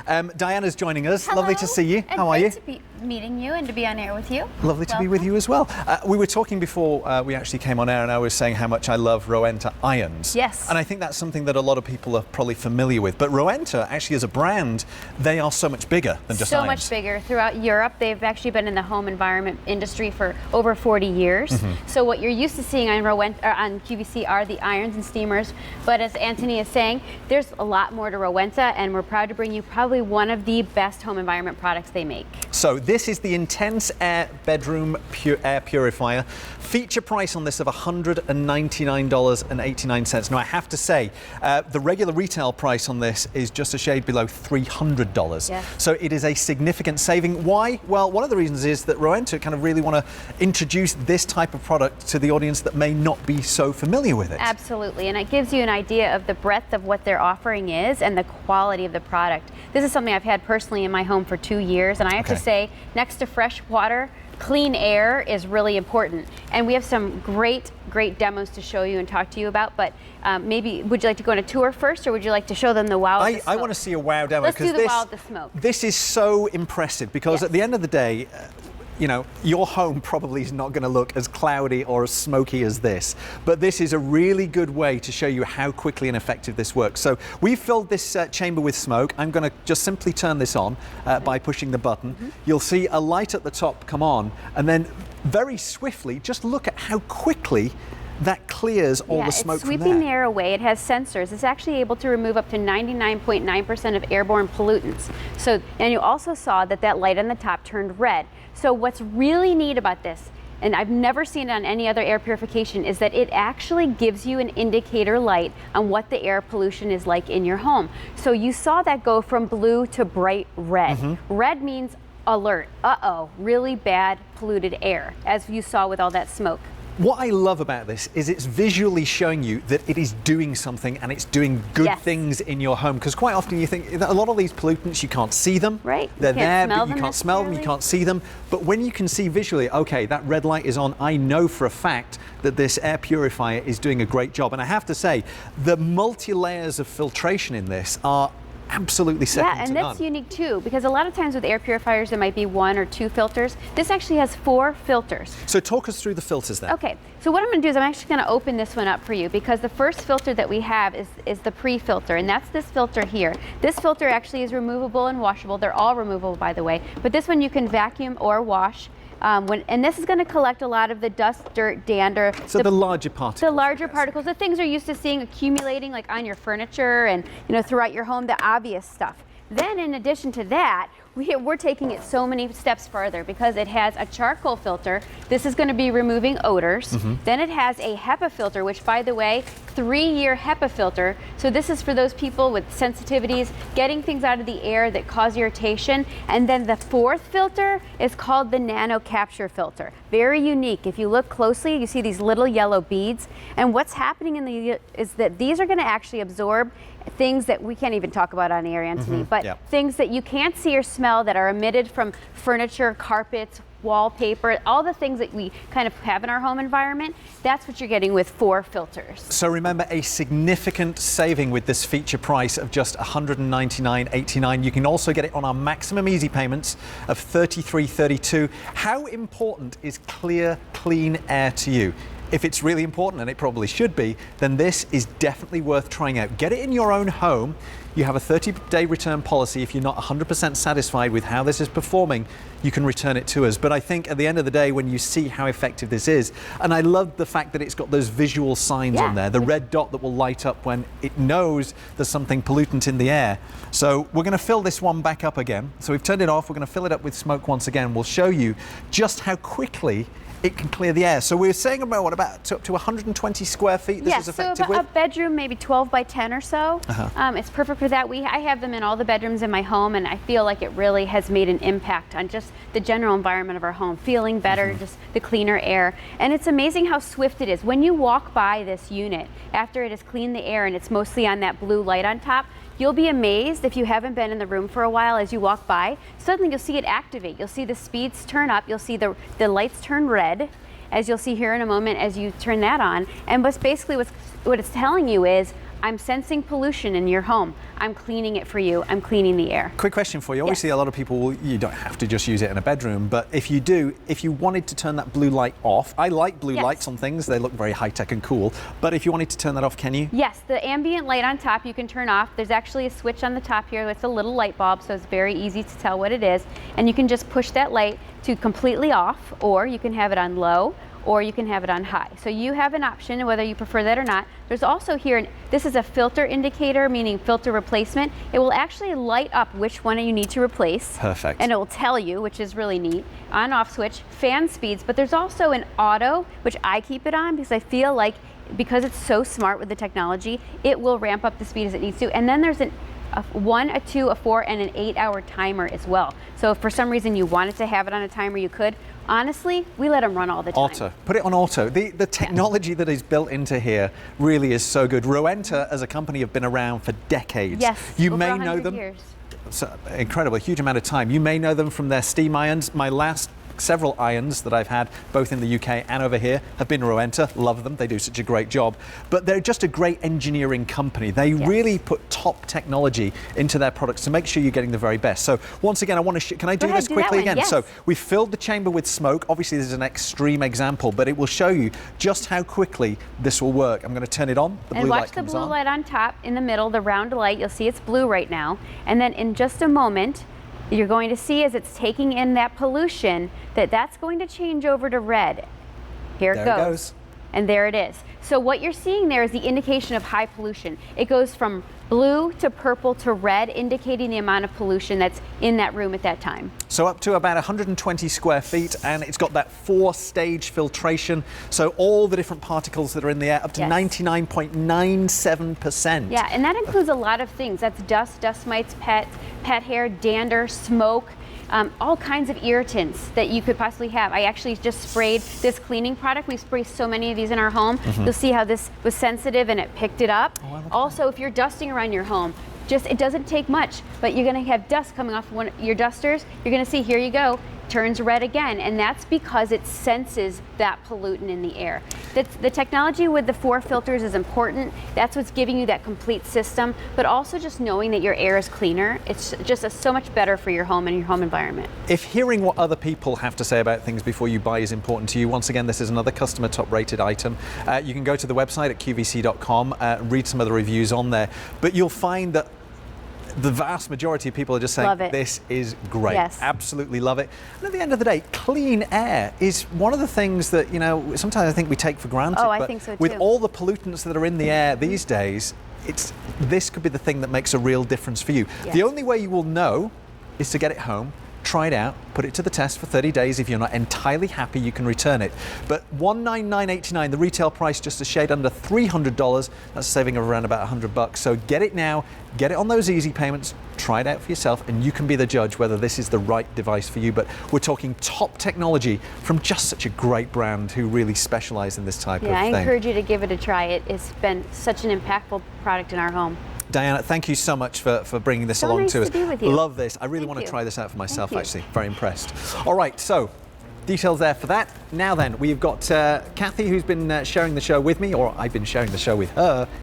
Diana's joining us. Hello. Lovely to see you. And how are you? to be meeting you and to be on air with you. Lovely to be with you as well. We were talking before we actually came on air, and I was saying how much I love Rowenta irons. Yes. And I think that's something that a lot of people are probably familiar with. But Rowenta, actually as a brand, they are so much bigger than just so irons. much bigger. Throughout Europe, they've actually been in the home environment industry for over 40 years. Mm-hmm. So what you're used to seeing on on QVC are the irons and steamers. But as Anthony is saying, there's a lot more to Rowenta, and we're proud to bring you probably one of the best home environment products they make. So this is the Intense Air Bedroom Air Purifier. Feature price on this of $199.89. Now I have to say, the regular retail price on this is just a shade below $300. Yes. So it is a significant saving. Why? Well, one of the reasons is that Rowenta kind of really want to introduce this type of product to the audience that may not be so familiar with it. Absolutely, and it gives you an idea of the breadth of what their offering is and the quality of the product. This is something I've had personally in my home for 2 years, and I have to say, next to fresh water, clean air is really important. And we have some great demos to show you and talk to you about, but maybe would you like to go on a tour first, or would you like to show them the wow of the smoke? I want to see a wow demo. Let's do the wow of the smoke. This is so impressive because at the end of the day, you know, your home probably is not going to look as cloudy or as smoky as this, but this is a really good way to show you how quickly and effective this works. So we've filled this chamber with smoke. I'm going to just simply turn this on by pushing the button. You'll see a light at the top come on, and then very swiftly, just look at how quickly that clears all the smoke from there. It's sweeping the air away. It has sensors. It's actually able to remove up to 99.9% of airborne pollutants. So, and you also saw that that light on the top turned red. So what's really neat about this, and I've never seen it on any other air purification, is that it actually gives you an indicator light on what the air pollution is like in your home. So you saw that go from blue to bright red. Red means alert. Uh-oh, really bad polluted air, as you saw with all that smoke. What I love about this is it's visually showing you that it is doing something, and it's doing good things in your home. Because quite often you think that a lot of these pollutants, you can't see them. Right. They're there, but you them can't smell them, you can't see them. But when you can see visually, okay, that red light is on, I know for a fact that this air purifier is doing a great job. And I have to say, the multi-layers of filtration in this are absolutely second to none. Yeah, and that's unique too, because a lot of times with air purifiers there might be 1 or 2 filters. This actually has 4 filters. So talk us through the filters then. Okay, so what I'm going to do is I'm actually going to open this one up for you, because the first filter that we have is the pre-filter, and that's this filter here. This filter actually is removable and washable. They're all removable, by the way, but this one you can vacuum or wash. And this is going to collect a lot of the dust, dirt, dander. So the larger particles. The larger particles, the things you're used to seeing accumulating like on your furniture and throughout your home, the obvious stuff. Then in addition to that, we're taking it so many steps further, because it has a charcoal filter. This is going to be removing odors. Then it has a HEPA filter, which, by the way, 3-year HEPA filter. So this is for those people with sensitivities, getting things out of the air that cause irritation. And then the 4th filter is called the nano capture filter. Very unique. If you look closely, you see these little yellow beads. And what's happening is that these are going to actually absorb things that we can't even talk about on air, Anthony, but things that you can't see or smell that are emitted from furniture, carpets, wallpaper, all the things that we kind of have in our home environment. That's what you're getting with 4 filters. So remember, a significant saving with this feature price of just $199.89. You can also get it on our maximum easy payments of $33.32. How important is clear, clean air to you? If it's really important, and it probably should be, then this is definitely worth trying out. Get it in your own home. You have a 30-day return policy. If you're not 100% satisfied with how this is performing, you can return it to us. But I think at the end of the day, when you see how effective this is, and I love the fact that it's got those visual signs on there, the red dot that will light up when it knows there's something pollutant in the air. So we're going to fill this one back up again. So we've turned it off. We're going to fill it up with smoke once again. We'll show you just how quickly it can clear the air. So we were saying about up to 120 square feet this is effective with? So a bedroom, maybe 12 by 10 or so. It's perfect for that. I have them in all the bedrooms in my home, and I feel like it really has made an impact on just the general environment of our home, feeling better, just the cleaner air. And it's amazing how swift it is. When you walk by this unit, after it has cleaned the air and it's mostly on that blue light on top, you'll be amazed if you haven't been in the room for a while. As you walk by, suddenly you'll see it activate. You'll see the speeds turn up. You'll see the lights turn red, as you'll see here in a moment as you turn that on. And basically what it's telling you is, I'm sensing pollution in your home. I'm cleaning it for you. I'm cleaning the air. Quick question for you. Obviously, a lot of people, you don't have to just use it in a bedroom, but if you do, if you wanted to turn that blue light off, I like blue lights on things. They look very high-tech and cool, but if you wanted to turn that off, can you? Yes, the ambient light on top you can turn off. There's actually a switch on the top here. It's a little light bulb, so it's very easy to tell what it is. And you can just push that light to completely off, or you can have it on low, or you can have it on high. So you have an option whether you prefer that or not. There's also here, this is a filter indicator, meaning filter replacement. It will actually light up which one you need to replace. Perfect. And it will tell you, which is really neat. On off switch, fan speeds, but there's also an auto, which I keep it on because I feel like because it's so smart with the technology, it will ramp up the speed as it needs to. And then there's a 1, a 2, a 4, and an 8-hour timer as well. So if for some reason you wanted to have it on a timer, you could. Honestly, we let them run all the time. Auto. Put it on auto. The technology that is built into here really is so good. Rowenta as a company have been around for decades. Yes, you over may 100 know them. years. So incredible, a huge amount of time. You may know them from their steam irons. My last several irons that I've had, both in the UK and over here, have been Rowenta. Love them. They do such a great job. But they're just a great engineering company. They really put top technology into their products to make sure you're getting the very best. So once again, I want to, can I do this quickly again? Yes. So we filled the chamber with smoke. Obviously, this is an extreme example, but it will show you just how quickly this will work. I'm going to turn it on. The blue light comes on. And watch the blue light on top in the middle, the round light. You'll see it's blue right now. And then in just a moment, you're going to see as it's taking in that pollution that's going to change over to red. Here it goes. And there it is. So what you're seeing there is the indication of high pollution. It goes from blue to purple to red, indicating the amount of pollution that's in that room at that time. So up to about 120 square feet, and it's got that 4-stage filtration. So all the different particles that are in the air, up to 99.97%. Yeah, and that includes a lot of things. That's dust, dust mites, pet hair, dander, smoke, all kinds of irritants that you could possibly have. I actually just sprayed this cleaning product. We spray so many of these in our home. You'll see how this was sensitive and it picked it up. Also, if you're dusting around your home, it doesn't take much, but you're gonna have dust coming off one of your dusters. You're gonna see, here you go, turns red again, and that's because it senses that pollutant in the air. The technology with the 4 filters is important. That's what's giving you that complete system, but also just knowing that your air is cleaner. It's just so much better for your home and your home environment. If hearing what other people have to say about things before you buy is important to you, once again, this is another customer top rated item. You can go to the website at qvc.com, read some of the reviews on there, but you'll find that the vast majority of people are just saying, this is great. Yes. Absolutely love it. And at the end of the day, clean air is one of the things that, you know, sometimes I think we take for granted. Oh, I think so too. With all the pollutants that are in the air these days, this could be the thing that makes a real difference for you. Yes. The only way you will know is to get it home, try it out, put it to the test for 30 days. If you're not entirely happy, you can return it. But $199.89, the retail price just a shade under $300. That's a saving of around about $100. So get it now, get it on those easy payments, try it out for yourself, and you can be the judge whether this is the right device for you. But we're talking top technology from just such a great brand who really specialize in this type of thing. Yeah, I encourage you to give it a try. It's been such an impactful product in our home. Diana, thank you so much for bringing this along nice to us. To be with you. Love this. I really want to try this out for myself, actually. Very impressed. All right, so details there for that. Now then, we've got Kathy, who's been sharing the show with me, or I've been sharing the show with her.